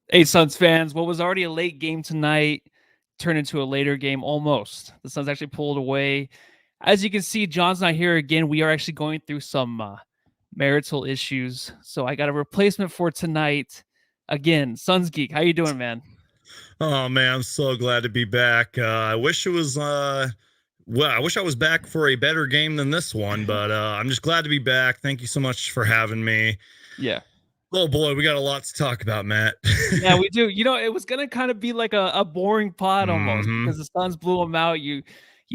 Hey, Suns fans, what was already a late game tonight turned into a later game almost. The Suns actually pulled away. As you can see, John's not here again. We are actually going through some marital issues. So I got a replacement for tonight. Again, Suns Geek. How you doing, man? Oh man, I'm so glad to be back. I wish it was well, I wish I was back for a better game than this one, but I'm just glad to be back. Thank you so much for having me. Yeah. Oh boy, we got a lot to talk about, Matt. Yeah, we do. It was gonna kind of be like a boring pod almost because hmm the Suns blew them out. You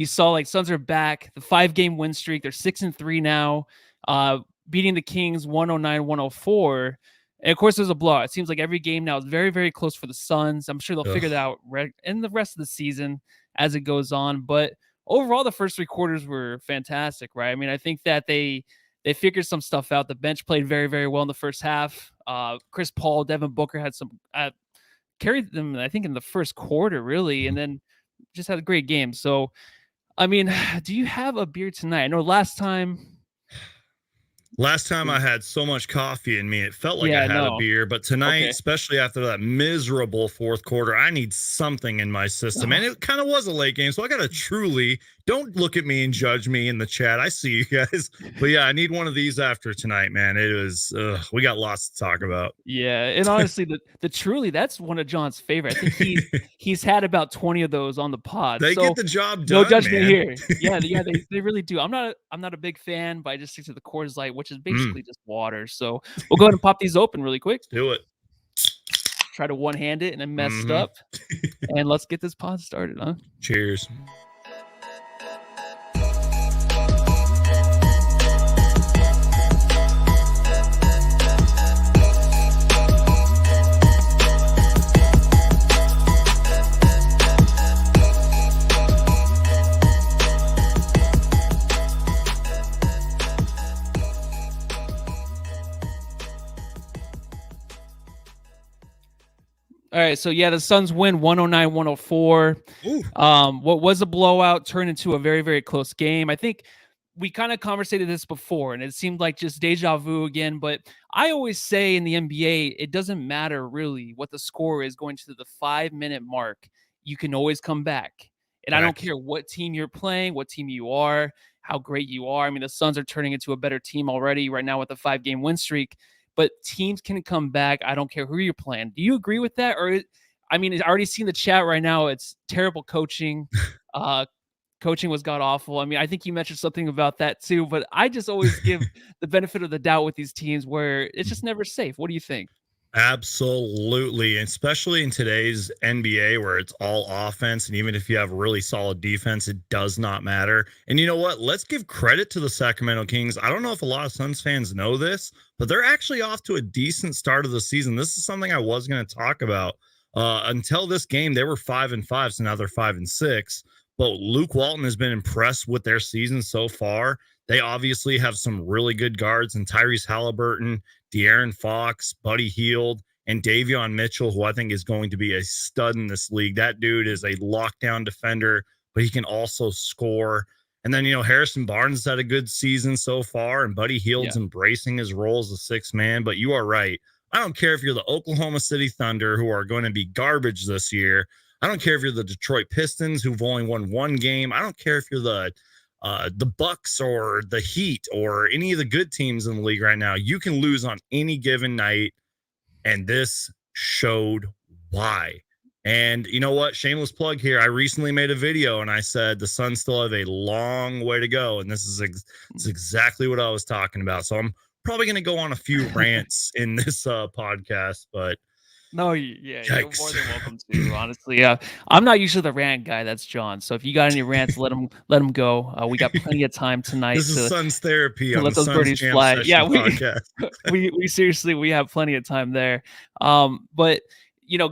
saw like Suns are back, the 5 game win streak. They're 6-3 now, uh, beating the Kings 109-104. And of course, there's a blowout. It seems like every game now is very, very close for the Suns. I'm sure they'll figure that out in the rest of the season as it goes on. But overall, the first 3 quarters were fantastic, right? I mean, I think that they figured some stuff out. The bench played very, very well in the first half. Chris Paul, Devin Booker had some carried them, I think, in the first quarter, really, and then just had a great game. So, I mean, do you have a beer tonight? I know last time. Last time I had so much coffee in me, it felt like I Yeah, had a no. beer. But tonight, Okay. especially after that miserable fourth quarter, I need something in my system. And it kind of was a late game. So I got to truly don't look at me and judge me in the chat. I see you guys. But yeah, I need one of these after tonight, man. It was, we got lots to talk about. Yeah, and honestly, the Truly, that's one of John's favorite. I think he's had about 20 of those on the pod. They get So the job no done, judgment man. here. Yeah, they really do. I'm not a big fan, but I just stick to the Coors Light, which is basically Mm, just water. So we'll go ahead and pop these open really quick. let's do it. Try to one hand it and then messed hmm up. And let's get this pod started, huh? Cheers. All right, so yeah, the Suns win 109-104. Ooh. What was a blowout turned into a very, very close game. I think we kind of conversated this before, and it seemed like just deja vu again. But I always say in the NBA, it doesn't matter really what the score is going to the 5 minute mark. You can always come back. And I don't Facts. care what team you're playing, what team you are, how great you are. I mean, the Suns are turning into a better team already right now with a 5 game win streak, but teams can come back. I don't care who you're playing. Do you agree with that? I mean, I already seen the chat right now. It's terrible coaching. Uh, Coaching was god awful. I mean, I think you mentioned something about that too, but I just always give the benefit of the doubt with these teams where it's just never safe. What do you think? Absolutely, especially in today's NBA where it's all offense, and even if you have really solid defense, it does not matter. And you know what? Let's give credit to the Sacramento Kings. I don't know if a lot of Suns fans know this, but they're actually off to a decent start of the season. This is something I was going to talk about. Until this game, they were 5-5, so now they're 5-6. But Luke Walton has been impressed with their season so far. They obviously have some really good guards, and Tyrese Halliburton, De'Aaron Fox, Buddy Hield, and Davion Mitchell, who I think is going to be a stud in this league. That dude is a lockdown defender, but he can also score. And then, Harrison Barnes had a good season so far, and Buddy Yeah. Hield's embracing his role as a sixth man. But you are right. I don't care if you're the Oklahoma City Thunder, who are going to be garbage this year. I don't care if you're the Detroit Pistons, who've only won one game. I don't care if you're the Bucks or the Heat or any of the good teams in the league right now. You can lose on any given night, and this showed why. And you know what? Shameless plug here. I recently made a video and I said the Suns still have a long way to go, and this is exactly what I was talking about. So I'm probably going to go on a few rants in this podcast, but No, yeah, you're more yikes. than welcome to. Honestly, yeah, I'm not usually the rant guy. That's John. So if you got any rants, let them go. We got plenty of time tonight This is to Suns therapy to on let the those Suns birdies Jam fly. Yeah, Session we podcast. we seriously we have plenty of time there. But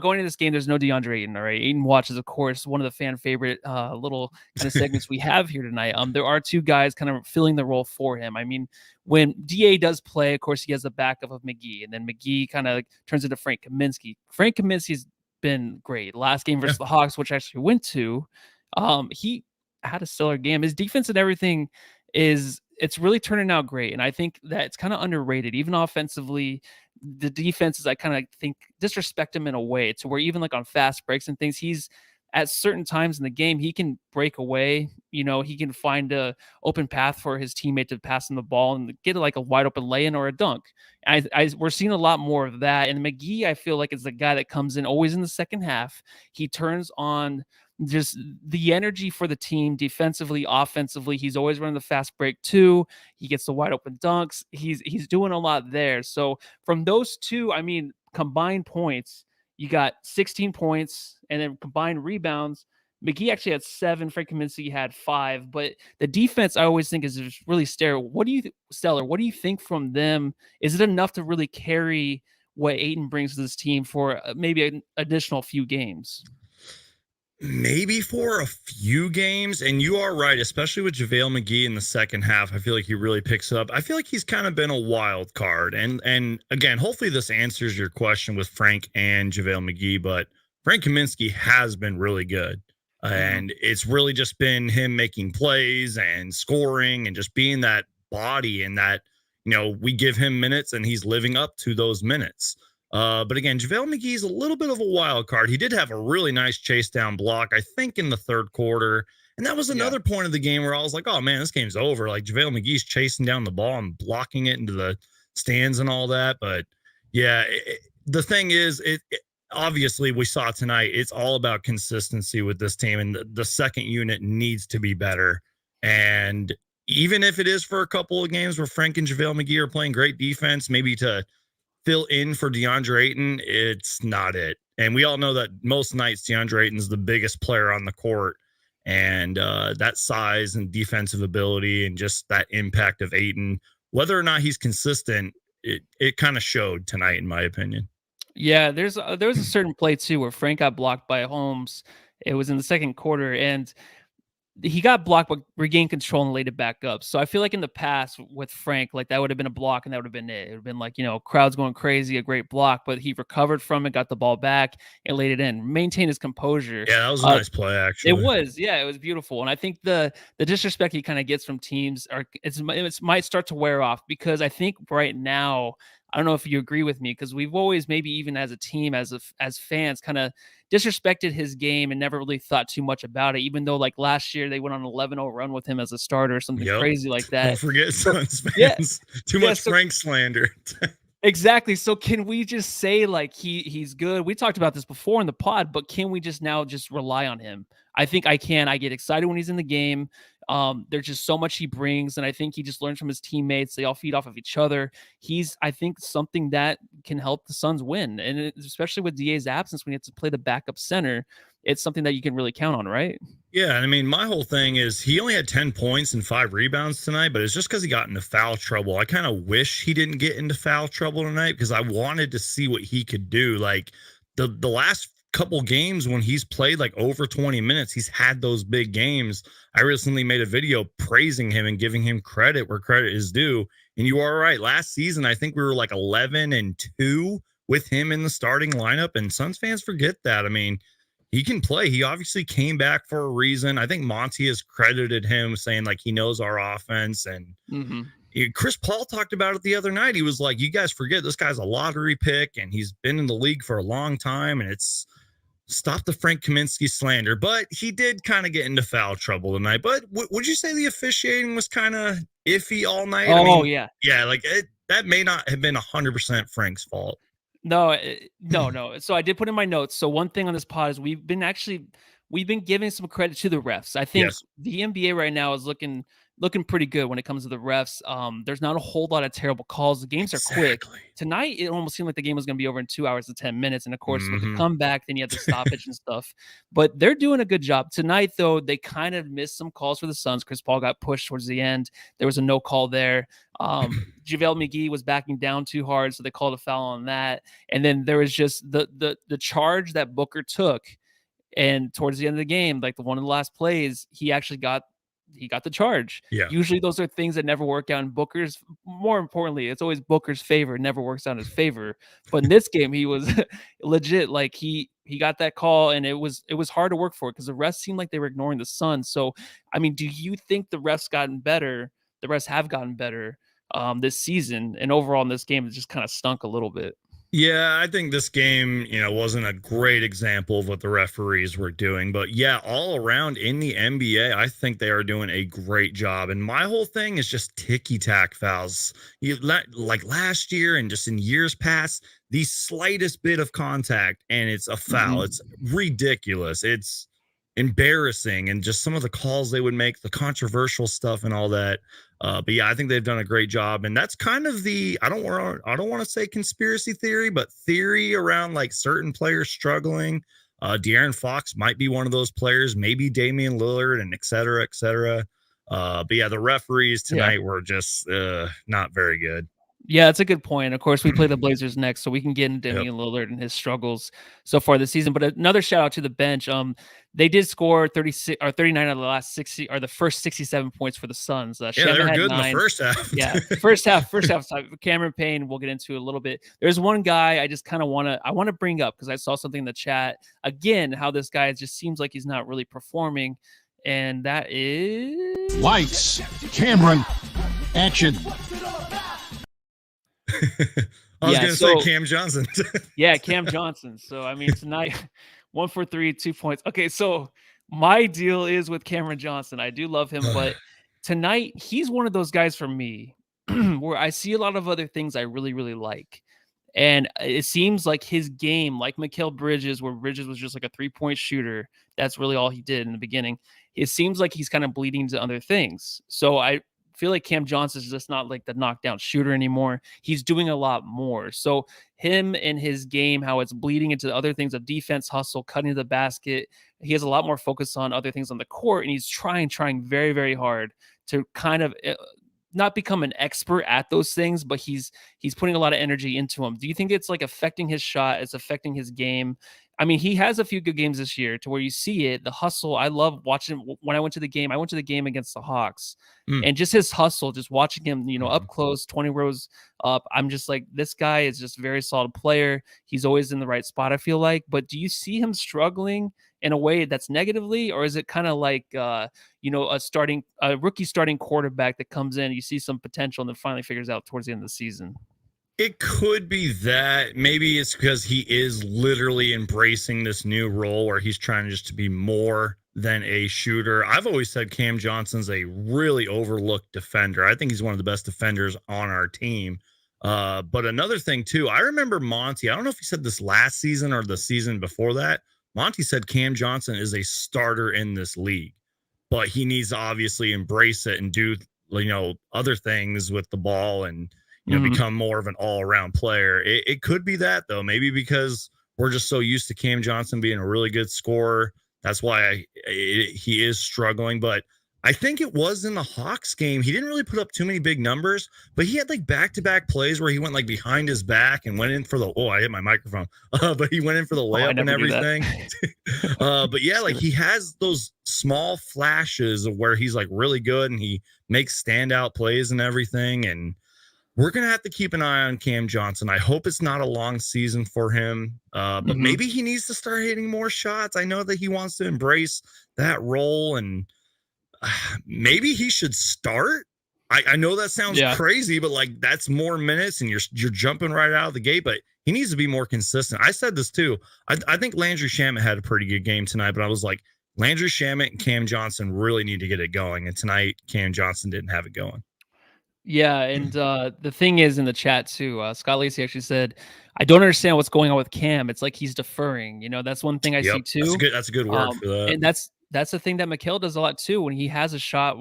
going into this game, there's no Deandre Ayton. All right, Ayton watches, of course, one of the fan favorite little kind of segments we have here tonight. There are two guys kind of filling the role for him. I mean, when Da does play, of course, he has the backup of McGee, and then McGee kind of turns into Frank Kaminsky. Frank Kaminsky's been great. Last game Yeah. versus the Hawks, which I actually went to, he had a stellar game. His defense and everything it's really turning out great. And I think that it's kind of underrated, even offensively. the defenses, I kind of think, disrespect him in a way to where even like on fast breaks and things, he's at certain times in the game, he can break away. He can find a open path for his teammate to pass him the ball and get like a wide open lay-in or a dunk. We're seeing a lot more of that. And McGee, I feel like, is the guy that comes in always in the second half. He turns on just the energy for the team defensively, offensively. He's always running the fast break too. He gets the wide open dunks. He's doing a lot there. So from those two, I mean, combined points, you got 16 points, and then combined rebounds, McGee actually had 7. Frank Kaminsky had 5. But the defense, I always think, is just really stellar. What do you think from them? Is it enough to really carry what Ayton brings to this team for maybe an additional few games? Maybe for a few games, and you are right, especially with JaVale McGee in the second half. I feel like he really picks up. I feel like he's kind of been a wild card. And again, hopefully this answers your question with Frank and JaVale McGee, but Frank Kaminsky has been really good. And it's really just been him making plays and scoring and just being that body, and that, we give him minutes and he's living up to those minutes. But again, JaVale McGee's a little bit of a wild card. He did have a really nice chase down block, I think, in the third quarter. And that was another point of the game where I was like, oh, man, this game's over. Like, JaVale McGee's chasing down the ball and blocking it into the stands and all that. But, yeah, the thing is, obviously we saw tonight, it's all about consistency with this team. And the second unit needs to be better. And even if it is for a couple of games where Frank and JaVale McGee are playing great defense, maybe to fill in for Deandre Ayton, it's not it. And we all know that most nights Deandre Ayton's the biggest player on the court, and that size and defensive ability and just that impact of Ayton, whether or not he's consistent, it kind of showed tonight, in my opinion. Yeah, there was a certain play too where Frank got blocked by Holmes. It was in the second quarter, and he got blocked but regained control and laid it back up. So I feel like in the past with Frank, like that would have been a block and that would have been it. It would have been like, crowds going crazy, a great block, but he recovered from it, got the ball back and laid it in, maintained his composure. Yeah, that was a nice play, actually. It was beautiful. And I think the disrespect he kind of gets from teams it might start to wear off, because I think right now, I don't know if you agree with me, because we've always, maybe even as a team, as fans, kind of disrespected his game and never really thought too much about it, even though like last year they went on an 11-0 run with him as a starter or something crazy like that. Don't forget Suns fans. Too much Frank slander. Exactly. So can we just say like he's good? We talked about this before in the pod, but can we just now just rely on him? I think I can. I get excited when he's in the game. There's just so much he brings, and I think he just learns from his teammates. They all feed off of each other. He's, I think, something that can help the Suns win, and especially with DA's absence, when you have to play the backup center, it's something that you can really count on, right? Yeah, I mean, my whole thing is he only had 10 points and 5 rebounds tonight, but it's just because he got into foul trouble. I kind of wish he didn't get into foul trouble tonight, because I wanted to see what he could do. Like the last couple games when he's played like over 20 minutes, he's had those big games. I recently made a video praising him and giving him credit where credit is due. And you are right. Last season, I think we were like 11-2 with him in the starting lineup, and Suns fans forget that. I mean, he can play. He obviously came back for a reason. I think Monty has credited him, saying like he knows our offense. And Chris Paul talked about it the other night. He was like, you guys forget this guy's a lottery pick and he's been in the league for a long time. And it's, stop the Frank Kaminsky slander. But he did kind of get into foul trouble tonight. But would you say the officiating was kind of iffy all night? Oh, yeah. Yeah, like that may not have been 100% Frank's fault. No. So I did put in my notes. So one thing on this pod is we've been giving some credit to the refs. I think the NBA right now is looking pretty good when it comes to the refs. There's not a whole lot of terrible calls. The games are quick. Tonight, it almost seemed like the game was going to be over in 2 hours and 10 minutes. And of course, with the comeback, then you have the stoppage and stuff. But they're doing a good job. Tonight, though, they kind of missed some calls for the Suns. Chris Paul got pushed towards the end. There was a no call there. JaVale McGee was backing down too hard, so they called a foul on that. And then there was just the charge that Booker took. And towards the end of the game, like one of the last plays, he actually got the charge. Yeah. Usually those are things that never work out in Booker's. More importantly, it's always Booker's favor. It never works out in his favor. But in this game, he was legit. Like he got that call, and it was hard to work for it because the refs seemed like they were ignoring the Suns. So, I mean, do you think the refs gotten better? The refs have gotten better this season, and overall in this game, it just kind of stunk a little bit. Yeah, I think this game, wasn't a great example of what the referees were doing. But yeah, all around in the NBA, I think they are doing a great job. And my whole thing is just ticky tack fouls. Like last year and just in years past, the slightest bit of contact and it's a foul. It's ridiculous. It's embarrassing. And just some of the calls they would make, the controversial stuff and all that. But yeah, I think they've done a great job, and that's kind of the I don't want to say conspiracy theory, but theory around like certain players struggling. De'Aaron Fox might be one of those players, maybe Damian Lillard, and et cetera, et cetera. But yeah, the referees tonight were just not very good. Yeah, that's a good point. Of course, we play the Blazers next, so we can get into Damian Lillard and his struggles so far this season. But another shout out to the bench. They did score 36 or 39 out of the last 60 or the first 67 points for the Suns. They were good 9. In the first half. Yeah, first half. Cameron Payne, we'll get into a little bit. There's one guy I just kind of want to bring up because I saw something in the chat again. How this guy just seems like he's not really performing, and that is lights, Cameron, action. I was going to say Cam Johnson. Yeah, Cam Johnson. So, I mean, tonight, 1 for 3, 2 points. Okay, so my deal is with Cameron Johnson. I do love him, but tonight, he's one of those guys for me where I see a lot of other things I really, really like. And it seems like his game, like Mikal Bridges, where Bridges was just like a 3-point shooter. That's really all he did in the beginning. It seems like he's kind of bleeding to other things. So I feel like Cam Johnson is just not like the knockdown shooter anymore. He's doing a lot more. So him and his game, how it's bleeding into other things of defense, hustle, cutting to the basket. He has a lot more focus on other things on the court, and he's trying very, very hard to kind of not become an expert at those things, but he's putting a lot of energy into them. Do you think it's like affecting his shot? It's affecting his game? I mean, he has a few good games this year to where you see it, the hustle. I love watching when I went to the game. I went to the game against the Hawks and just his hustle, just watching him, up close, 20 rows up. I'm just like, this guy is just a very solid player. He's always in the right spot, I feel like. But do you see him struggling in a way that's negatively, or is it kind of like, a rookie starting quarterback that comes in, you see some potential and then finally figures out towards the end of the season? It could be that. Maybe it's because he is literally embracing this new role where he's trying just to be more than a shooter. I've always said Cam Johnson's a really overlooked defender. I think he's one of the best defenders on our team. But another thing, too, I remember Monty. I don't know if he said this last season or the season before that. Monty said Cam Johnson is a starter in this league, but he needs to obviously embrace it and do, other things with the ball and become more of an all-around player. It could be that, though. Maybe because we're just so used to Cam Johnson being a really good scorer. That's why he is struggling. But I think it was in the Hawks game. He didn't really put up too many big numbers, but he had like back-to-back plays where he went like behind his back and went in for the, I hit my microphone, but he went in for the layup and everything. But yeah, like he has those small flashes of where he's like really good and he makes standout plays and everything. And we're going to have to keep an eye on Cam Johnson. I hope it's not a long season for him, but maybe he needs to start hitting more shots. I know that he wants to embrace that role, and maybe he should start. I know that sounds crazy, but like that's more minutes and you're jumping right out of the gate, but he needs to be more consistent. I said this too. I think Landry Shamet had a pretty good game tonight, but I was like, Landry Shamet and Cam Johnson really need to get it going. And tonight, Cam Johnson didn't have it going. Yeah, and the thing is in the chat too, Scott Lacey actually said, I don't understand what's going on with Cam. It's like he's deferring. That's one thing I see too. That's a good word for that. And that's the thing that Mikal does a lot too. When he has a shot,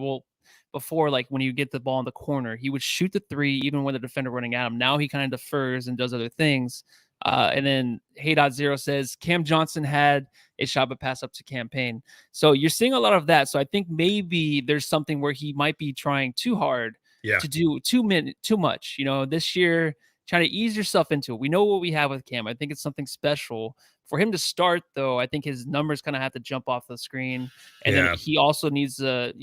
before, like when you get the ball in the corner, he would shoot the three even when the defender running at him. Now he kind of defers and does other things. And then Hey.0 says Cam Johnson had a shot but pass up to Payne. So you're seeing a lot of that. So I think maybe there's something where he might be trying too hard to do too much. This year, trying to ease yourself into it. We know what we have with Cam. I think it's something special. For him to start, though, I think his numbers kind of have to jump off the screen. And then he also needs to,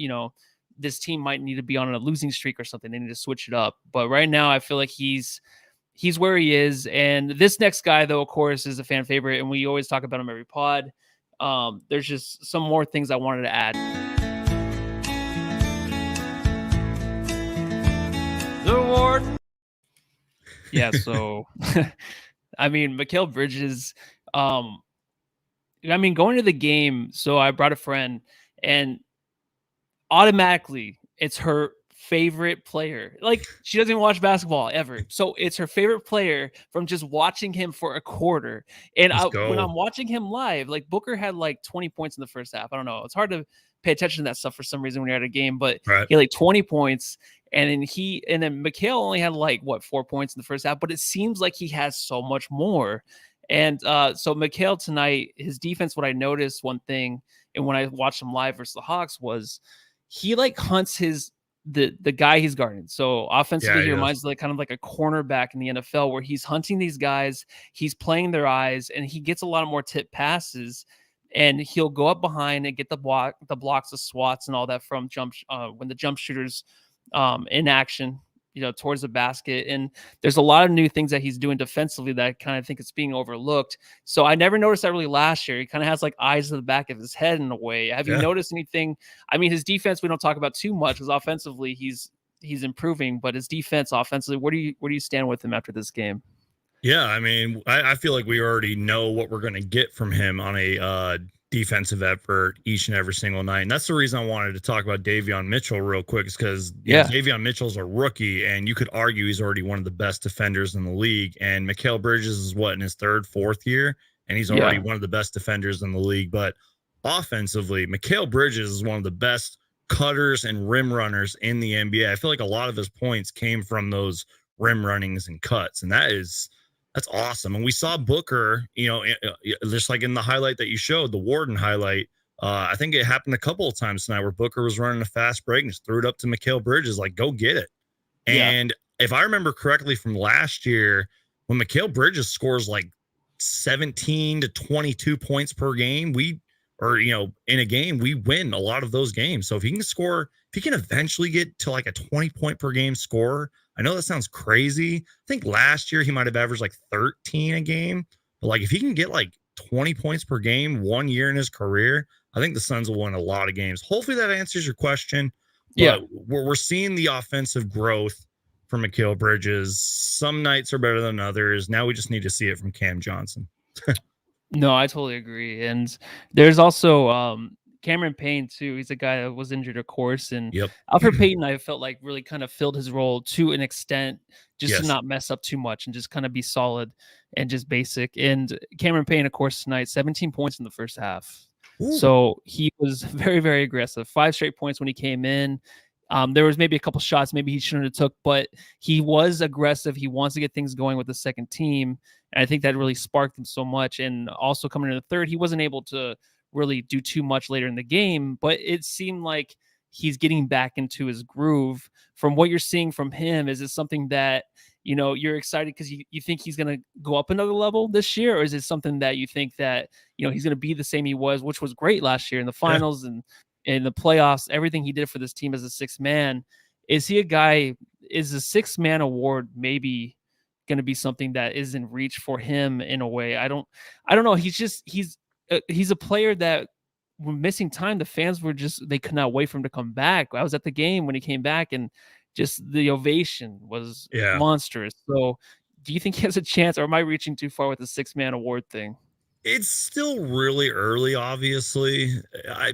this team might need to be on a losing streak or something. They need to switch it up. But right now, I feel like he's where he is. And this next guy, though, of course, is a fan favorite. And we always talk about him every pod. There's just some more things I wanted to add. The warden. Yeah, so I mean, Mikal Bridges, I mean, going to the game, so I brought a friend, and automatically it's her favorite player. Like, she doesn't even watch basketball ever. So it's her favorite player from just watching him for a quarter. And Let's when go. I'm watching him live, like Booker had like 20 points in the first half. I don't know. It's hard to pay attention to that stuff for some reason when you're at a game, but Right. he had like 20 points. And then Mikal only had like 4 points in the first half, but it seems like he has so much more. And so Mikal tonight, his defense, what I noticed one thing, and when I watched him live versus the Hawks, was he like hunts the guy he's guarding. So offensively, he reminds me like kind of like a cornerback in the NFL, where he's hunting these guys, he's playing their eyes, and he gets a lot of more tip passes. And he'll go up behind and get the blocks, the swats, and all that from when the jump shooters in action, towards the basket. And there's a lot of new things that he's doing defensively that I kind of think it's being overlooked. So I never noticed that really last year. He kind of has like eyes to the back of his head in a way. Have you noticed anything? I mean, his defense, we don't talk about too much, because offensively he's improving, but his defense offensively, where do you stand with him after this game? Yeah, I mean, I feel like we already know what we're going to get from him on a defensive effort each and every single night. And that's the reason I wanted to talk about Davion Mitchell real quick, is because Davion Mitchell's a rookie, and you could argue he's already one of the best defenders in the league. And Mikal Bridges is in his third, fourth year, and he's already one of the best defenders in the league. But offensively, Mikal Bridges is one of the best cutters and rim runners in the NBA. I feel like a lot of his points came from those rim runnings and cuts, and that's awesome. And we saw Booker, just like in the highlight that you showed, the Warden highlight. I think it happened a couple of times tonight where Booker was running a fast break and just threw it up to Mikal Bridges, like, go get it. And if I remember correctly from last year, when Mikal Bridges scores like 17 to 22 points per game, in a game, we win a lot of those games. So if he can eventually get to like a 20 point per game scorer, I know that sounds crazy. I think last year he might have averaged like 13 a game, but like if he can get like 20 points per game 1 year in his career, I think the Suns will win a lot of games. Hopefully that answers your question. But we're seeing the offensive growth from Mikal Bridges. Some nights are better than others. Now we just need to see it from Cam Johnson. No, I totally agree. And there's also Cameron Payne too. He's a guy that was injured, of course. And Alfred Payton, I felt like really kind of filled his role to an extent, just to not mess up too much and just kind of be solid and just basic. And Cameron Payne, of course, tonight, 17 points in the first half. Ooh. So he was very, very aggressive. 5 straight points when he came in. There was maybe a couple shots maybe he shouldn't have took, but he was aggressive. He wants to get things going with the second team. And I think that really sparked him so much. And also coming in the third, he wasn't able to really do too much later in the game, but it seemed like he's getting back into his groove. From what you're seeing from him, is it something that, you're excited because you think he's going to go up another level this year? Or is it something that you think that, he's going to be the same he was, which was great last year in the finals and in the playoffs, everything he did for this team as a sixth man? Is he a guy, is the sixth man award maybe going to be something that is in reach for him in a way? I don't know. He's a player that, when missing time, the fans they could not wait for him to come back. I was at the game when he came back, and just the ovation was monstrous. So do you think he has a chance, or am I reaching too far with the sixth man award thing? It's still really early, obviously.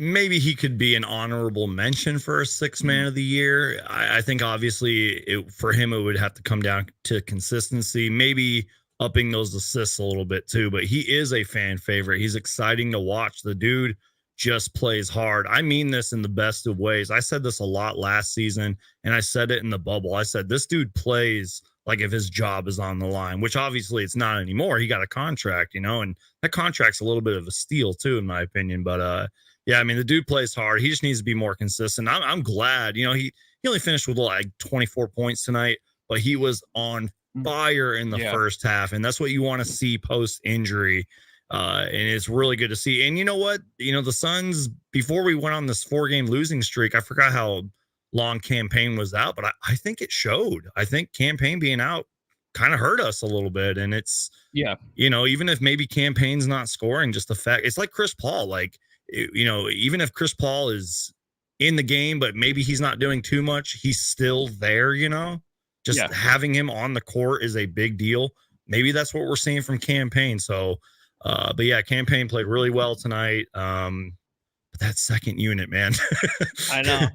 Maybe he could be an honorable mention for a sixth man of the year. I think, obviously, for him, it would have to come down to consistency, maybe upping those assists a little bit too. But he is a fan favorite. He's exciting to watch. The dude just plays hard. I mean this in the best of ways. I said this a lot last season, and I said it in the bubble. I said, this dude plays like if his job is on the line, which obviously it's not anymore. He got a contract, and that contract's a little bit of a steal too, in my opinion. But I mean, the dude plays hard. He just needs to be more consistent. I'm glad, he only finished with like 24 points tonight, but he was on fire in the first half. And that's what you want to see post injury. And it's really good to see. And you know what, the Suns, before we went on this 4-game losing streak, I forgot how long Cam Payne was out, but I think it showed. I think Cam Payne being out kind of hurt us a little bit. And it's, even if maybe Cam Payne's not scoring, just the fact, it's like Chris Paul, like, even if Chris Paul is in the game, but maybe he's not doing too much, he's still there, just having him on the court is a big deal. Maybe that's what we're seeing from Payne. So, but yeah, Payne played really well tonight. But that second unit, man. I know.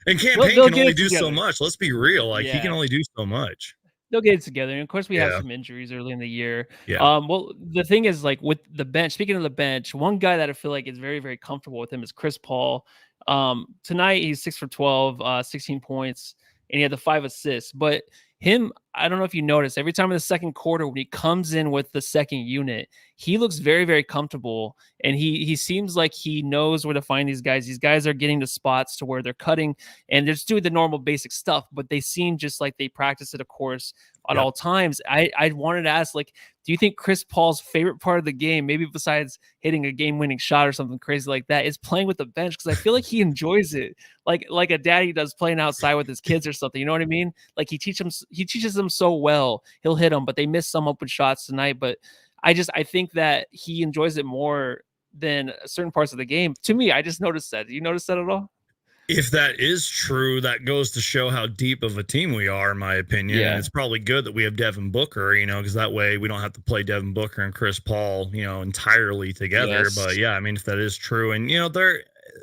And Payne They'll can get only it do so together. much. Let's be real. Like, he Yeah. can only do so much. They'll get it together. And of course, we have Yeah. some injuries early in the year. Yeah. Well, the thing is, like with the bench, speaking of the bench, one guy that I feel like is very, very comfortable with him is Chris Paul. Tonight he's 6 for 12, 16 points, and he had the 5 assists. But him, I don't know if you noticed, every time in the second quarter when he comes in with the second unit, he looks very, very comfortable, and he seems like he knows where to find these guys. These guys are getting to spots to where they're cutting, and they're just doing the normal basic stuff, but they seem just like they practice it, of course, at all times. I wanted to ask, like, do you think Chris Paul's favorite part of the game, maybe besides hitting a game-winning shot or something crazy like that, is playing with the bench? Because I feel like he enjoys it, like a daddy does playing outside with his kids or something. You know what I mean? Like he teaches them so well. He'll hit them, but they miss some open shots tonight. But I think that he enjoys it more than certain parts of the game. To me, I just noticed that. Do you notice that at all? If that is true, that goes to show how deep of a team we are, in my opinion. Yeah. And it's probably good that we have Devin Booker, because that way we don't have to play Devin Booker and Chris Paul, entirely together. Yes. But yeah, I mean, if that is true, and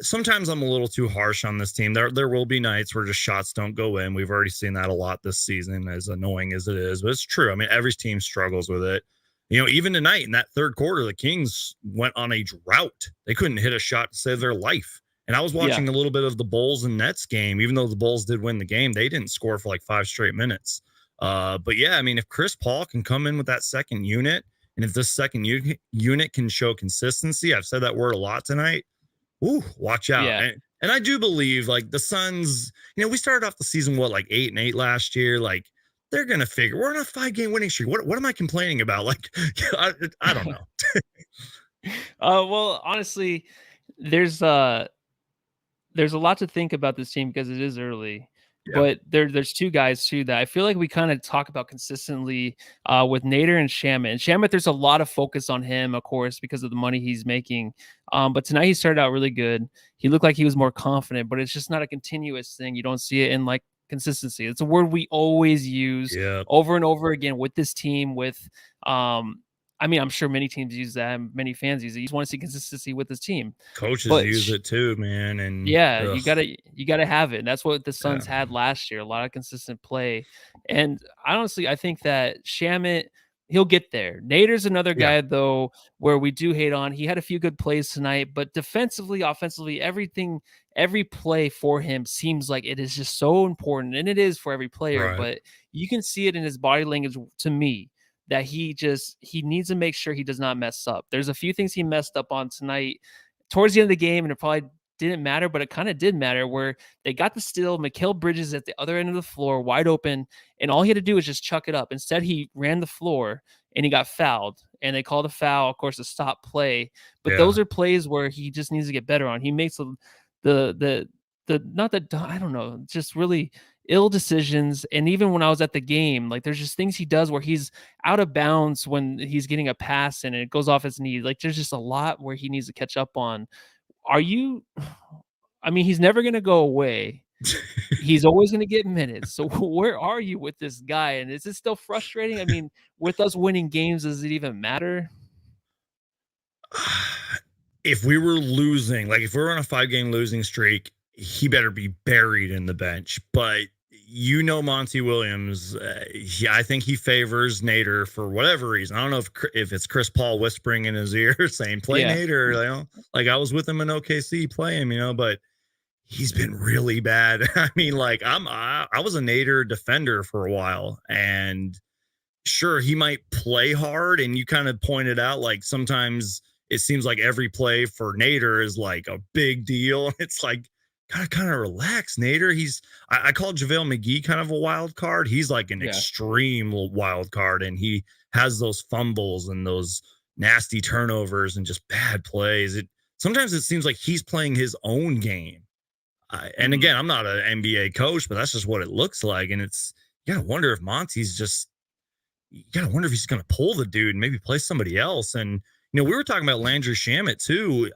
sometimes I'm a little too harsh on this team. There will be nights where just shots don't go in. We've already seen that a lot this season, as annoying as it is. But it's true. I mean, every team struggles with it. Even tonight in that third quarter, the Kings went on a drought. They couldn't hit a shot to save their life. And I was watching a little bit of the Bulls and Nets game. Even though the Bulls did win the game, they didn't score for like 5 straight minutes. But yeah, I mean, if Chris Paul can come in with that second unit, and if this second unit can show consistency, I've said that word a lot tonight. Ooh, watch out. Yeah. And I do believe, like, the Suns, we started off the season, like 8-8 last year. Like, they're going to figure we're on a 5-game winning streak. What am I complaining about? Like, I don't know. Well, honestly, there's a lot to think about this team because it is early. Yeah. But there's two guys too that I feel like we kind of talk about consistently with Nader and Shamet. And Shamet, there's a lot of focus on him, of course, because of the money he's making. But tonight he started out really good. He looked like he was more confident, but it's just not a continuous thing. You don't see it in like consistency. It's a word we always use over and over again with this team. With I mean, I'm sure many teams use that, and many fans use it. You just want to see consistency with this team. Coaches use it too, man. And yeah, you gotta have it. And that's what the Suns had last year. A lot of consistent play. And honestly, I think that Shamet, he'll get there. Nader's another guy though, where we do hate on. He had a few good plays tonight, but defensively, offensively, every play for him seems like it is just so important. And it is for every player, but you can see it in his body language to me, that he needs to make sure he does not mess up. There's a few things he messed up on tonight towards the end of the game, and it probably didn't matter, but it kind of did matter, where they got the steal, Mikal Bridges at the other end of the floor, wide open, and all he had to do was just chuck it up. Instead, he ran the floor, and he got fouled, and they called a foul, of course, to stop play. But those are plays where he just needs to get better on. He makes just really ill decisions. And even when I was at the game, like there's just things he does where he's out of bounds when he's getting a pass and it goes off his knee. Like there's just a lot where he needs to catch up on. I mean, he's never going to go away. He's always going to get minutes. So where are you with this guy? And is it still frustrating? I mean, with us winning games, does it even matter? If we were losing, like if we're on a 5-game losing streak, he better be buried in the bench. But Monty Williams, I think he favors Nader for whatever reason. I don't know if it's Chris Paul whispering in his ear saying play Nader. Like I was with him in OKC playing, but he's been really bad. I mean, like I was a Nader defender for a while, and sure, he might play hard, and you kind of pointed out like sometimes it seems like every play for Nader is like a big deal. It's like, gotta kind of relax, Nader. I call JaVale McGee kind of a wild card. He's like an extreme wild card, and he has those fumbles and those nasty turnovers and just bad plays. Sometimes it seems like he's playing his own game. And again, I'm not an NBA coach, but that's just what it looks like. And you gotta wonder if you gotta wonder if he's gonna pull the dude and maybe play somebody else. And we were talking about Landry Shamet too.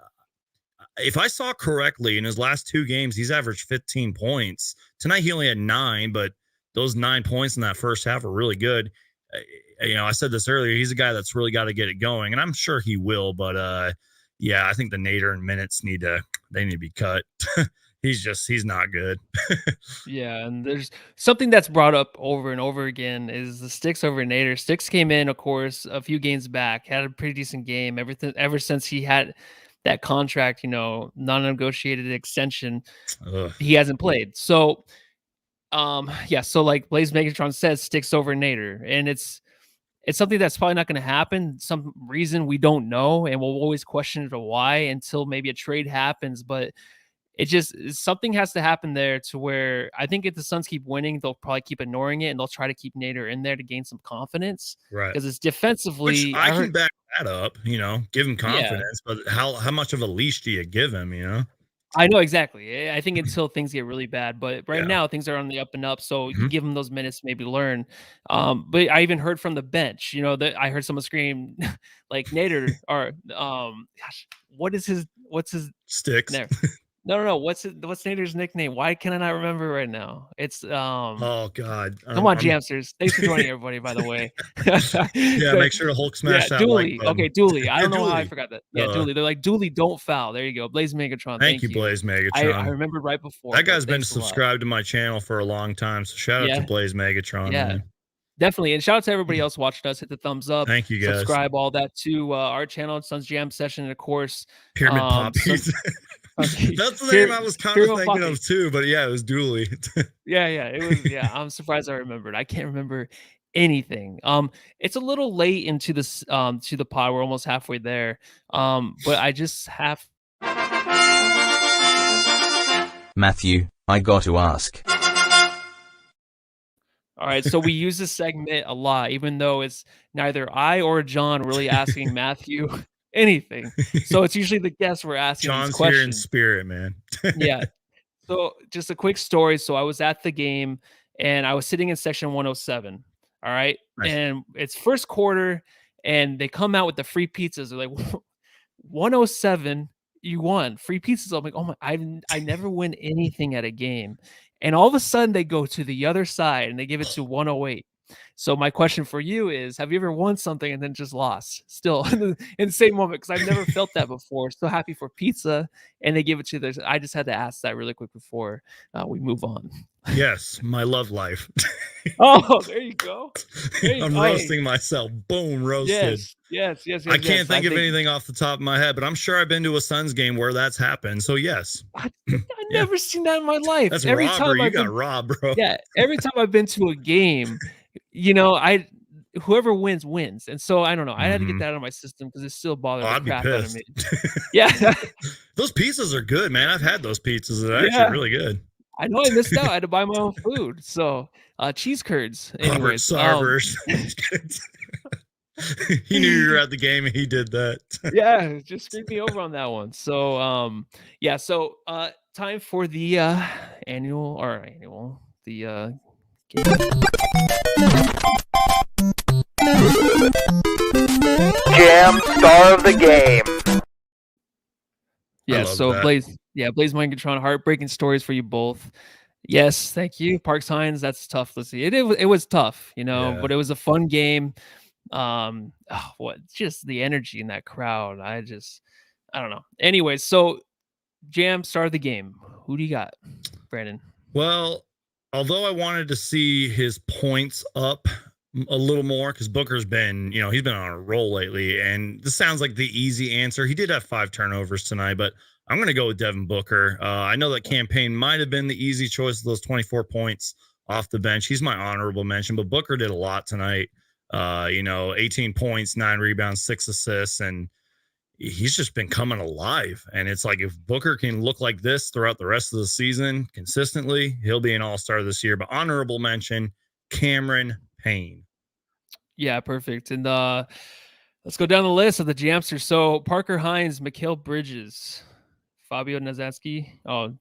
If I saw correctly, in his last 2 games, he's averaged 15 points. Tonight, he only had 9, but those 9 points in that first half were really good. I said this earlier. He's a guy that's really got to get it going, and I'm sure he will. But yeah, I think the Nader and minutes need to be cut. He's not good. Yeah, and there's something that's brought up over and over again is the Sticks over Nader. Sticks came in, of course, a few games back, had a pretty decent game. Everything ever since he had that contract, non-negotiated extension, Ugh. he hasn't played. So, yeah. So like Blaze Megatron says, Sticks over Nader, and it's something that's probably not going to happen. Some reason we don't know, and we'll always question it why until maybe a trade happens. But it just something has to happen there to where I think if the Suns keep winning, they'll probably keep ignoring it and they'll try to keep Nader in there to gain some confidence. Right. Because it's defensively. Which I can back that up, give him confidence, but how much of a leash do you give him, I know exactly. I think until things get really bad, but right now things are on the up and up. So you give him those minutes, maybe learn. But I even heard from the bench, that I heard someone scream like Nader or gosh, what's his Sticks? No. What's Nader's nickname? Why can I not remember right now? It's oh God. Come on, Jamsters. Thanks for joining everybody, by the way. Yeah, make sure to Hulk smash that Dooley. like button. Okay, Dooley. I don't know Dooley. how I forgot that. Yeah, Dooley. They're like, Dooley, don't foul. There you go. Blaze Megatron. Thank you, Blaze Megatron. I remembered right before. That guy's been subscribed to my channel for a long time. So shout out to Blaze Megatron. Yeah. Man. Definitely. And shout out to everybody else watching us. Hit the thumbs up. Thank you, guys. Subscribe, all that to our channel, Suns Jam Session, and of course, Pyramid Poppies. That's the name I was kind of thinking of too, but yeah, it was Dooley. Yeah, it was. Yeah, I'm surprised I remembered. I can't remember anything. It's a little late into this to the pod. We're almost halfway there. But I just have Matthew, I got to ask. All right, so we use this segment a lot, even though it's neither I or John really asking Matthew anything. So it's usually the guests we're asking John's these questions. Here in spirit, man. Yeah. So just a quick story. So I was at the game and I was sitting in section 107. All right. Nice. And it's first quarter and they come out with the free pizzas. They're like 107, you won free pizzas. I'm like, oh my, I never win anything at a game. And all of a sudden they go to the other side and they give it to 108. So my question for you is, have you ever won something and then just lost still in the same moment? Because I've never felt that before. So happy for pizza. And they give it to this. I just had to ask that really quick before we move on. Yes, my love life. Oh, there you go. I'm roasting myself. Boom, roasted. Yes. I can't think of anything off the top of my head, but I'm sure I've been to a Suns game where that's happened. So yes. I never seen that in my life. That's every robbery. time You got robbed, bro. Yeah, every time I've been to a game, whoever wins. And so I don't know. I had to get that out of my system because it still bothers the crap out of me. Yeah. Those pizzas are good, man. I've had those pizzas. They're actually really good. I know I missed out. I had to buy my own food. So cheese curds. Anyways, Sarvers. He knew you were at the game and he did that. Yeah, just screwed me over on that one. So so time for the Jam star of the game. Yeah, so that. Blaze Megatron, heartbreaking stories for you both. Yes, thank you. Parks Hines, that's tough. Let's see. It was tough, but it was a fun game. Just the energy in that crowd. I don't know. Anyways, so Jam, start of the game. Who do you got, Brandon? Well, although I wanted to see his points up a little more because Booker's been, he's been on a roll lately, and this sounds like the easy answer. He did have 5 turnovers tonight, but I'm going to go with Devin Booker. I know that campaign might have been the easy choice of those 24 points off the bench. He's my honorable mention, but Booker did a lot tonight. 18 points, 9 rebounds, 6 assists, and he's just been coming alive. And it's like, if Booker can look like this throughout the rest of the season consistently, he'll be an all-star this year. But honorable mention, Cameron Payne. Yeah, perfect. And let's go down the list of the Jamsters. So Parker Hines, Mikal Bridges, Fabio Nazansky. Oh,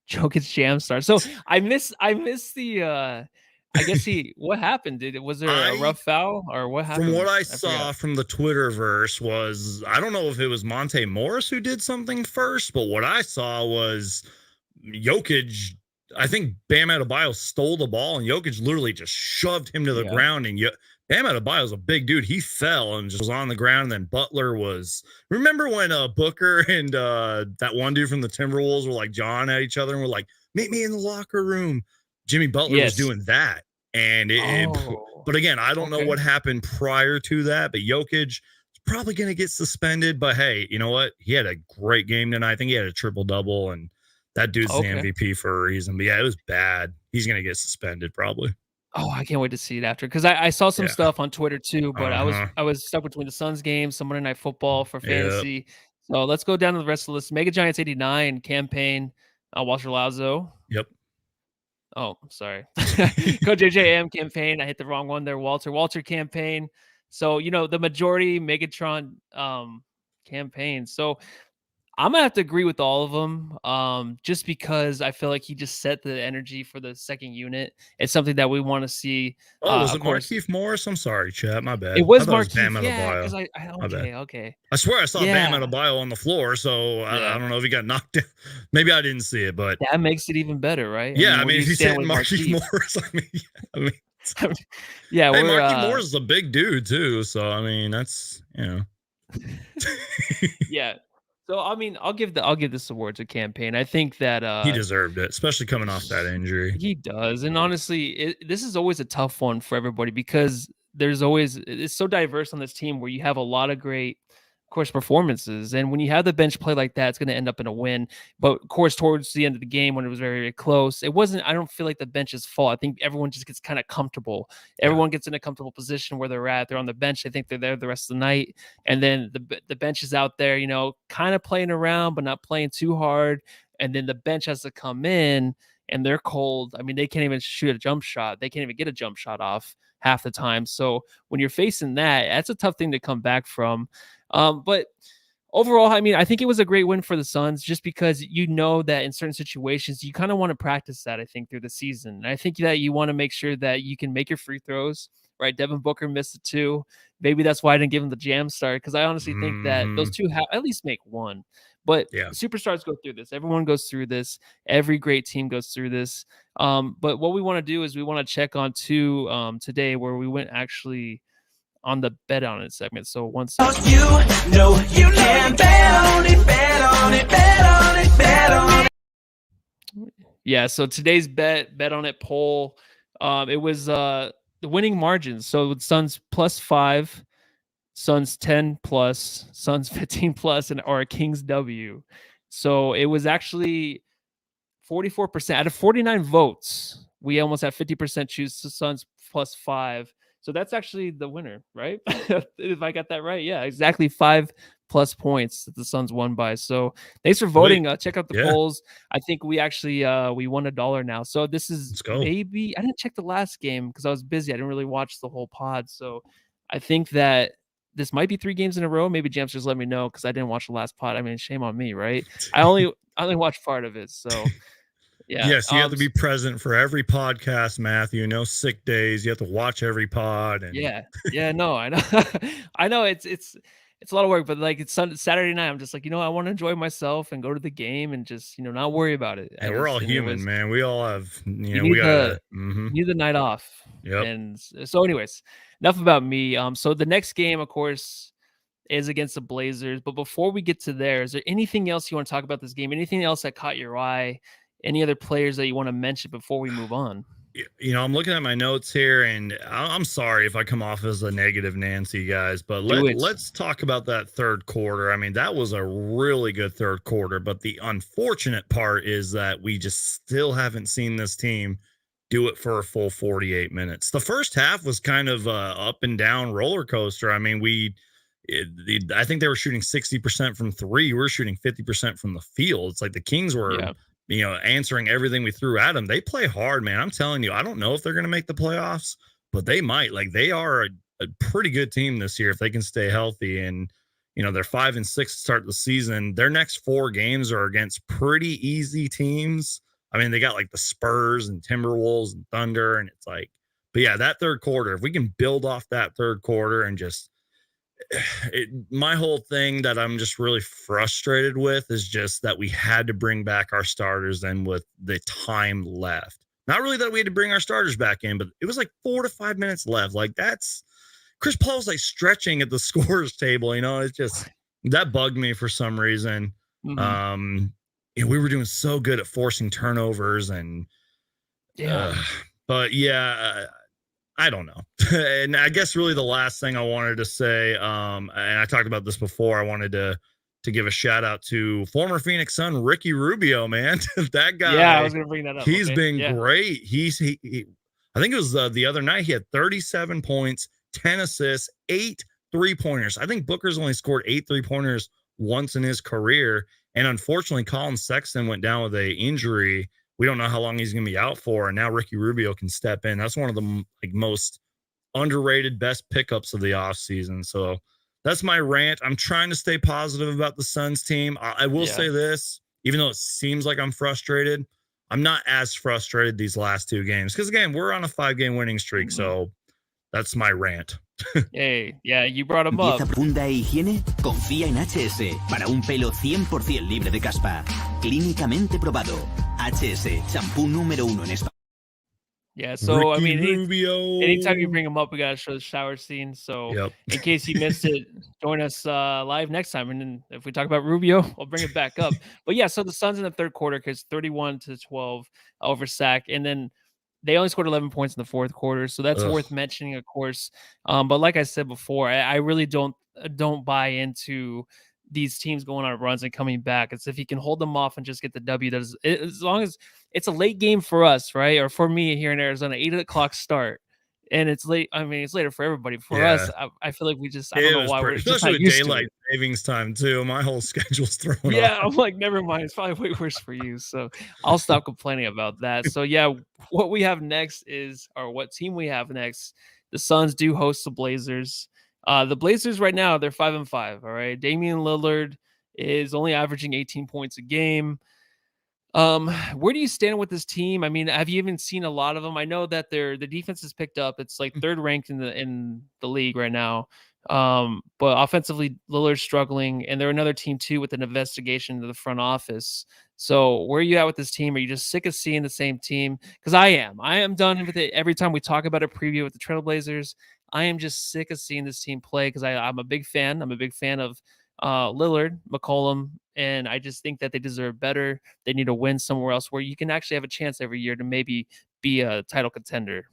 Jokic Jamstar. So I miss the I guess what happened? Was there a rough foul or what happened? From what I saw from the Twitterverse was, I don't know if it was Monte Morris who did something first, but what I saw was Jokic I think Bam Adebayo stole the ball and Jokic literally just shoved him to the Yeah. ground. And Bam Adebayo is a big dude. He fell and just was on the ground. And then Butler was. Remember when Booker and that one dude from the Timberwolves were like jawing at each other and were like, "Meet me in the locker room." Jimmy Butler was Yes. doing that, and but again, I don't know okay. what happened prior to that. But Jokic is probably going to get suspended. But hey, you know what? He had a great game tonight. I think he had a triple-double, and that dude's the MVP for a reason. But yeah, it was bad. He's going to get suspended probably. Oh, I can't wait to see it after, because I saw some stuff on Twitter too, but I Uh-huh. was stuck between the Suns game, some Monday Night Football for Yep. fantasy. So let's go down to the rest of the list. Mega Giants 89 campaign, Walter Lazo. Yep. Oh, sorry. Coach JJM campaign. I hit the wrong one there. Walter campaign. So, you know, the majority Megatron campaign. So I'm gonna have to agree with all of them, just because I feel like he just set the energy for the second unit. It's something that we want to see. Oh, was of it course, Markieff Morris? I'm sorry, chat. My bad. it was I thought it was Bam Markieff. Yeah, because Adebayo. My bad. okay. I swear I saw Yeah. Bam Adebayo on the floor, so Yeah. I don't know if he got knocked down. Maybe I didn't see it, but That makes it even better, right? yeah, I when mean, if you he's stand hitting with Markieff Morris, I mean, yeah, hey, we're Markieff Morris is a big dude too, so I mean, that's yeah. So I mean, I'll give this award to campaign. I think that he deserved it, especially coming off that injury. He does, and honestly, this is always a tough one for everybody because it's so diverse on this team where you have a lot of great, of course, performances, and when you have the bench play like that, it's going to end up in a win. But of course, towards the end of the game when it was very, very close, it wasn't. I don't feel like the bench's fault. I think everyone just gets kind of comfortable. Everyone gets in a comfortable position where they're at. They're on the bench. They think they're there the rest of the night, and then the bench is out there, you know, kind of playing around but not playing too hard, and then the bench has to come in. And they're cold. I mean, they can't even shoot a jump shot. They can't even get a jump shot off half the time. So when you're facing that, that's a tough thing to come back from. But overall, I mean, I think it was a great win for the Suns just because you know that in certain situations, you kind of want to practice that, I think, through the season. And I think that you want to make sure that you can make your free throws, right? Devin Booker missed it too. Maybe that's why I didn't give him the jam start because I honestly think that those two at least make one. But superstars go through this. Everyone goes through this. Every great team goes through this. But what we want to do is we want to check on two today where we went actually on the bet on it segment. So once you know you can bet on it, bet on it, bet on it, bet on it. Yeah, so today's bet on it poll, it was the winning margins. So with Suns +5, Suns 10 plus, Suns 15 plus, and or Kings W. So it was actually 44% out of 49 votes. We almost had 50% choose the Suns +5. So that's actually the winner, right? If I got that right. Yeah, exactly 5+ points that the Suns won by. So thanks for voting. Check out the polls. I think we actually we won $1 now. So this is maybe I didn't check the last game because I was busy. I didn't really watch the whole pod. So I think that this might be 3 games in a row. Maybe Jams just let me know because I didn't watch the last pod. I mean, shame on me, right? I only watched part of it. So yeah. Yes, you have to be present for every podcast, Matthew. No sick days. You have to watch every pod. And yeah. No, I know. I know it's a lot of work, but like it's Saturday night. I'm just like, I want to enjoy myself and go to the game and just, not worry about it. And we're all human, man. We all have, we need the night off. Yep. And so anyways, enough about me. So the next game, of course, is against the Blazers. But before we get to there, is there anything else you want to talk about this game? Anything else that caught your eye? Any other players that you want to mention before we move on? I'm looking at my notes here, and I'm sorry if I come off as a negative Nancy, guys, but let's talk about that third quarter. I mean, that was a really good third quarter, but the unfortunate part is that we just still haven't seen this team do it for a full 48 minutes. The first half was kind of a up and down roller coaster. I mean, I think they were shooting 60% from 3. We were shooting 50% from the field. It's like the Kings were answering everything we threw at them. They play hard, man. I'm telling you, I don't know if they're going to make the playoffs, but they might. Like, they are a pretty good team this year if they can stay healthy. And, they're 5-6 to start the season. Their next 4 games are against pretty easy teams. I mean, they got like the Spurs and Timberwolves and Thunder, and it's like, but yeah, that third quarter, if we can build off that third quarter and just, my whole thing that I'm just really frustrated with is just that we had to bring back our starters and with the time left. Not really that we had to bring our starters back in, but it was like 4 to 5 minutes left. Like that's Chris Paul's like stretching at the scores table. It's just that bugged me for some reason. Mhm. We were doing so good at forcing turnovers and Yeah. but yeah, I don't know. And I guess really the last thing I wanted to say, and I talked about this before, I wanted to give a shout out to former Phoenix Sun Ricky Rubio, man. That Yeah, I guy, was gonna bring that up. he's Okay. been Yeah. great. I think it was the other night he had 37 points, 10 assists, 8 3-pointers. I think Booker's only scored 8 3-pointers once in his career. And unfortunately, Colin Sexton went down with a injury. We don't know how long he's going to be out for. And now Ricky Rubio can step in. That's one of the most underrated best pickups of the offseason. So that's my rant. I'm trying to stay positive about the Suns team. I will say this, even though it seems like I'm frustrated, I'm not as frustrated these last 2 games. Because again, we're on a 5-game winning streak. So that's my rant. Hey, yeah, you brought him up. ¿Pieza profunda e higiene? Confía en HS para un pelo 100% libre de caspa. Clínicamente probado. HS, champú número 1 en España. Yeah, so Ricky I mean, Rubio. anytime you bring him up, we gotta show the shower scene. So in case you missed it, join us live next time. And then if we talk about Rubio, I'll bring it back up. But yeah, so the Suns in the third quarter, because 31-12 over Sac, and then they only scored 11 points in the fourth quarter. So that's worth mentioning, of course. But like I said before, I really don't buy into these teams going on runs and coming back. It's if you can hold them off and just get the W. As long as it's a late game for us, right? Or for me here in Arizona, 8 o'clock start. And it's late. I mean, it's later for everybody. For us, I feel like I don't know why we're just especially not with used to daylight it. savings time too. My whole schedule's thrown off. Yeah, I'm like, never mind. It's probably way worse for you. So I'll stop complaining about that. So yeah, what we have next is, or what team we have next, the Suns do host the Blazers. The Blazers right now, they're 5-5. All right. Damian Lillard is only averaging 18 points a game. Where do you stand with this team? I mean, have you even seen a lot of them? I know that the defense has picked up. It's like third ranked in the league right now. But offensively, Lillard's struggling, and they're another team too with an investigation into the front office. So where are you at with this team? Are you just sick of seeing the same team? Because I am done with it. Every time we talk about a preview with the Trailblazers, I am just sick of seeing this team play because I'm a big fan. I'm a big fan of Lillard, McCollum, and I just think that they deserve better. They need to win somewhere else where you can actually have a chance every year to maybe be a title contender.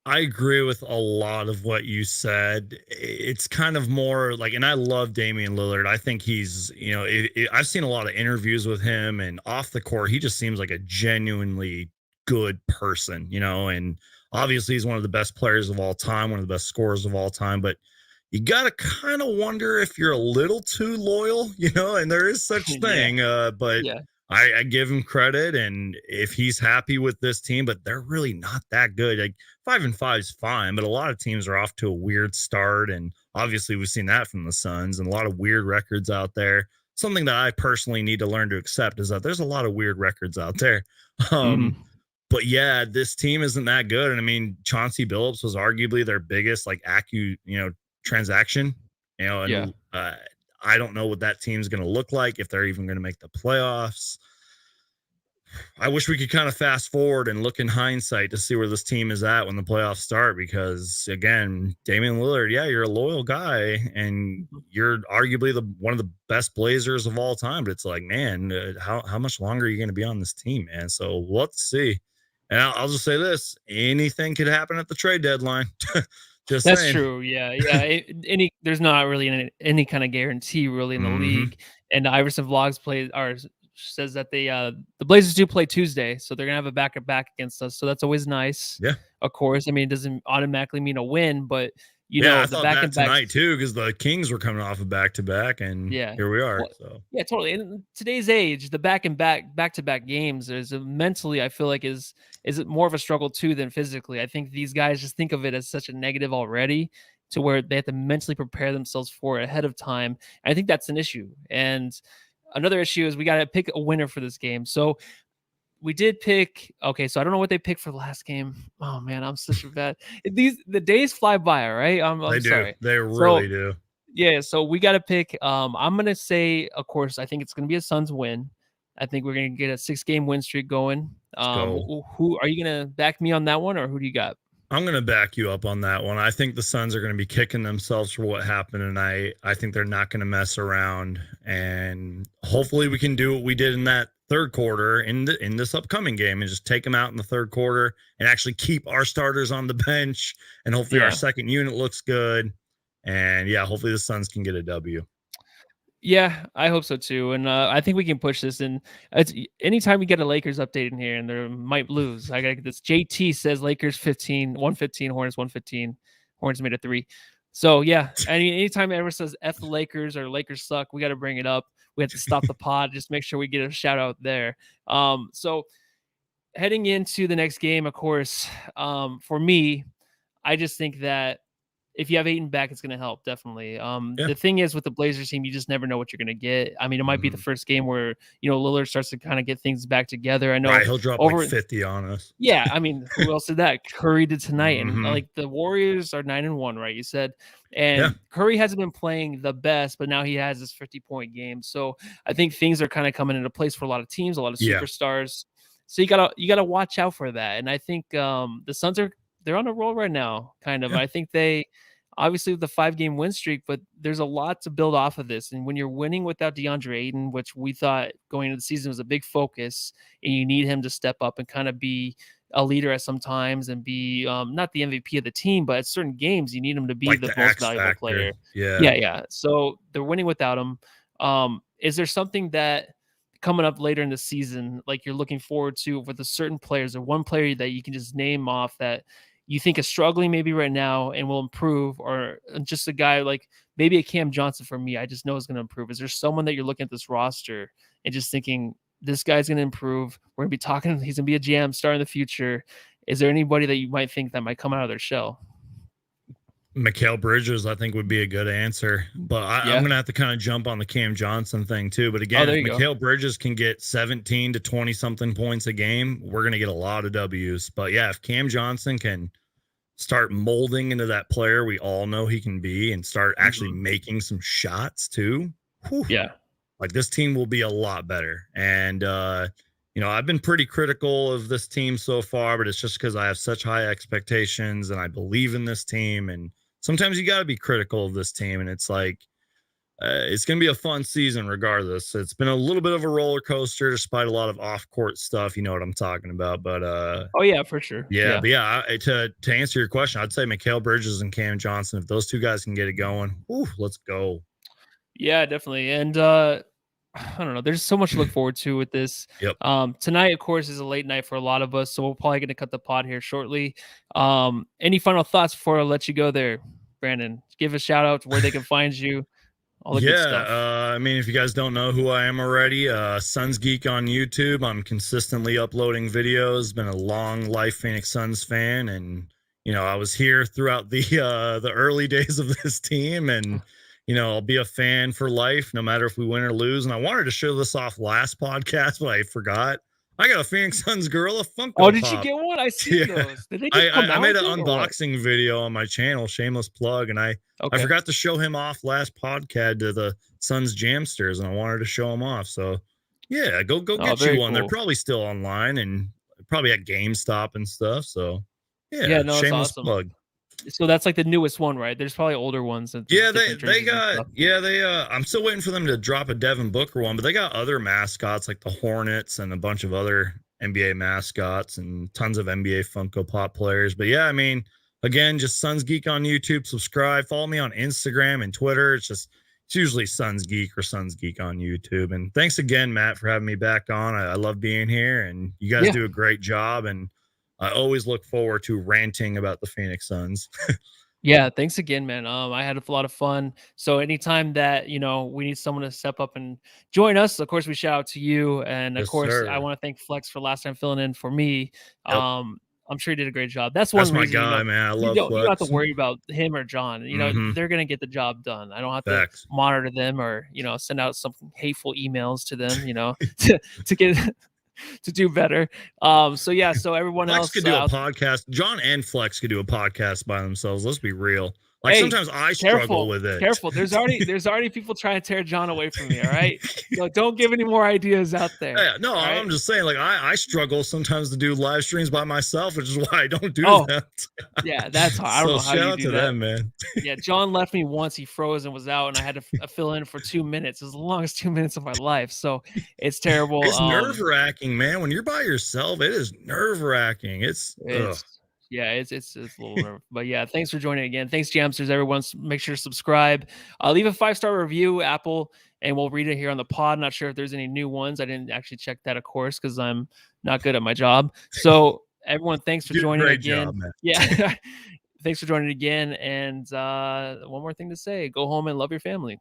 I agree with a lot of what you said. It's kind of more like, and I love Damian Lillard. I think he's, I've seen a lot of interviews with him, and off the court, he just seems like a genuinely good person, and obviously he's one of the best players of all time, one of the best scorers of all time, but you got to kind of wonder if you're a little too loyal, and there is such thing. But I give him credit, and if he's happy with this team, but they're really not that good. Like 5-5 is fine, but a lot of teams are off to a weird start, and obviously we've seen that from the Suns and a lot of weird records out there. Something that I personally need to learn to accept is that there's a lot of weird records out there. But yeah, this team isn't that good. And I mean, Chauncey Billups was arguably their biggest transaction, and I don't know what that team's going to look like, if they're even going to make the playoffs. I wish we could kind of fast forward and look in hindsight to see where this team is at when the playoffs start, because again, Damian Lillard, you're a loyal guy and you're arguably one of the best Blazers of all time, but it's like, man, how much longer are you going to be on this team, man? So let's see. And I'll just say this, anything could happen at the trade deadline. Just That's saying. true. Yeah. There's not really any kind of guarantee really in the league. And Iverson Vlogs says that the Blazers do play Tuesday, so they're gonna have a back-to-back against us. So that's always nice. Yeah. Of course. I mean, it doesn't automatically mean a win, but I the thought back that tonight too, because the Kings were coming off a back-to-back, and here we are. So yeah, totally. In today's age, the back-to-back games is mentally, I feel like is it more of a struggle too than physically. I think these guys just think of it as such a negative already, to where they have to mentally prepare themselves for it ahead of time. And I think that's an issue. And another issue is we got to pick a winner for this game. So we did pick. Okay, so I don't know what they picked for the last game. Oh man, I'm such a bad. The days fly by. All right, I'm They sorry. do. They So really do. yeah, so we got to pick. I'm gonna say, of course, I think it's gonna be a Suns win. I think we're gonna get a 6-game win streak going. Let's go. Who are you gonna back me on that one, or who do you got? I'm going to back you up on that one. I think the Suns are going to be kicking themselves for what happened tonight. I think they're not going to mess around, and hopefully we can do what we did in that third quarter in this upcoming game and just take them out in the third quarter and actually keep our starters on the bench, and hopefully our second unit looks good. And yeah, hopefully the Suns can get a W. Yeah, I hope so too. And I think we can push this. And it's anytime we get a Lakers update in here and they might lose, I gotta get this. JT says Lakers 115, Hornets 115. Hornets made a 3. So yeah, anytime ever says F the Lakers or Lakers suck, we got to bring it up. We have to stop the pod, just make sure we get a shout out there. So heading into the next game, of course, for me, I just think that if you have Ayton back, it's going to help, definitely. The thing is with the Blazers team, you just never know what you're going to get. I mean, it might be the first game where, Lillard starts to kind of get things back together. I know he'll drop like 50 on us. Yeah, I mean, who else did that? Curry did tonight. And like the Warriors are 9-1, right? You said. And Curry hasn't been playing the best, but now he has this 50-point game. So I think things are kind of coming into place for a lot of teams, a lot of superstars. So you gotta watch out for that. And I think the Suns they're on a roll right now, kind of. I think they obviously with the 5-game win streak, but there's a lot to build off of this. And when you're winning without Deandre Ayton, which we thought going into the season was a big focus, and you need him to step up and kind of be a leader at some times and be not the MVP of the team, but at certain games you need him to be like the most valuable player. Yeah. So they're winning without him. Is there something that coming up later in the season, like you're looking forward to with a certain players, or one player that you can just name off that you think is struggling maybe right now and will improve, or just a guy like maybe a Cam Johnson for me, I just know is going to improve? Is there someone that you're looking at this roster and just thinking this guy's going to improve? We're going to be talking, he's going to be a GM star in the future. Is there anybody that you might think that might come out of their shell? Mikal Bridges, I think, would be a good answer, but I'm going to have to kind of jump on the Cam Johnson thing too. But again, if Mikal Bridges can get 17 to 20 something points a game, we're going to get a lot of W's. But yeah, if Cam Johnson can start molding into that player we all know he can be and start actually making some shots too, like this team will be a lot better. And I've been pretty critical of this team so far, but it's just because I have such high expectations and I believe in this team. And sometimes you got to be critical of this team. And it's like, it's going to be a fun season regardless. It's been a little bit of a roller coaster despite a lot of off-court stuff. You know what I'm talking about. But oh, yeah, for sure. Yeah. But to answer your question, I'd say Mikal Bridges and Cam Johnson, if those two guys can get it going, let's go. Yeah, definitely. And I don't know. There's so much to look forward to with this. Tonight, of course, is a late night for a lot of us, so we're probably going to cut the pod here shortly. Any final thoughts before I let you go there, Brandon? Give a shout out to where they can find you. All the good stuff. I mean, if you guys don't know who I am already, Suns Geek on YouTube. I'm consistently uploading videos. Been a long life Phoenix Suns fan, and I was here throughout the early days of this team, and I'll be a fan for life, no matter if we win or lose. And I wanted to show this off last podcast, but I forgot. I got a Phoenix Suns Gorilla Funko Pop. Did you get one? I see those. Did they just come I out made an unboxing video on my channel, shameless plug, and I forgot to show him off last podcast to the Suns Jamsters, and I wanted to show him off. So yeah, go get you one. Cool. They're probably still online and probably at GameStop and stuff. So shameless plug. So that's like the newest one, right? There's probably older ones. They got I'm still waiting for them to drop a Devin Booker one, but they got other mascots like the Hornets and a bunch of other NBA mascots and tons of NBA Funko Pop players. But yeah, I mean, again, just Suns Geek on YouTube. Subscribe, follow me on Instagram and Twitter. It's usually Suns Geek or Suns Geek on YouTube. And thanks again, Matt, for having me back on. I love being here, and you guys do a great job. And I always look forward to ranting about the Phoenix Suns. Yeah, thanks again, man. I had a lot of fun. So anytime that, we need someone to step up and join us, of course, we shout out to you. And of course, I want to thank Flex for last time filling in for me. I'm sure he did a great job. That's one my reason, guy, man. I love Flex. You don't have to worry about him or John. They're going to get the job done. I don't have to monitor them or, send out some hateful emails to them, to get to do better. So yeah, so everyone Flex else could do a out- podcast. John and Flex could do a podcast by themselves. Let's be real. Like Hey, sometimes I struggle careful with it. Careful. There's already people trying to tear John away from me. All right. So don't give any more ideas out there. Yeah, no, all right? I'm just saying, like I struggle sometimes to do live streams by myself, which is why I don't do Oh, that. Yeah, that's hard. I don't know how shout you out do to that. them, man. Yeah, John left me once. He froze and was out, and I had to fill in for 2 minutes. It was the longest 2 minutes of my life. So it's terrible. It's nerve wracking, man. When you're by yourself, it is nerve wracking. It's Yeah, it's a little nerve. But yeah, thanks for joining again. Thanks, Jamsters. Everyone, make sure to subscribe. Leave a 5-star review, Apple, and we'll read it here on the pod. Not sure if there's any new ones. I didn't actually check that, of course, because I'm not good at my job. So everyone, thanks for joining again. Job, man. Yeah. Thanks for joining again. And one more thing to say, go home and love your family.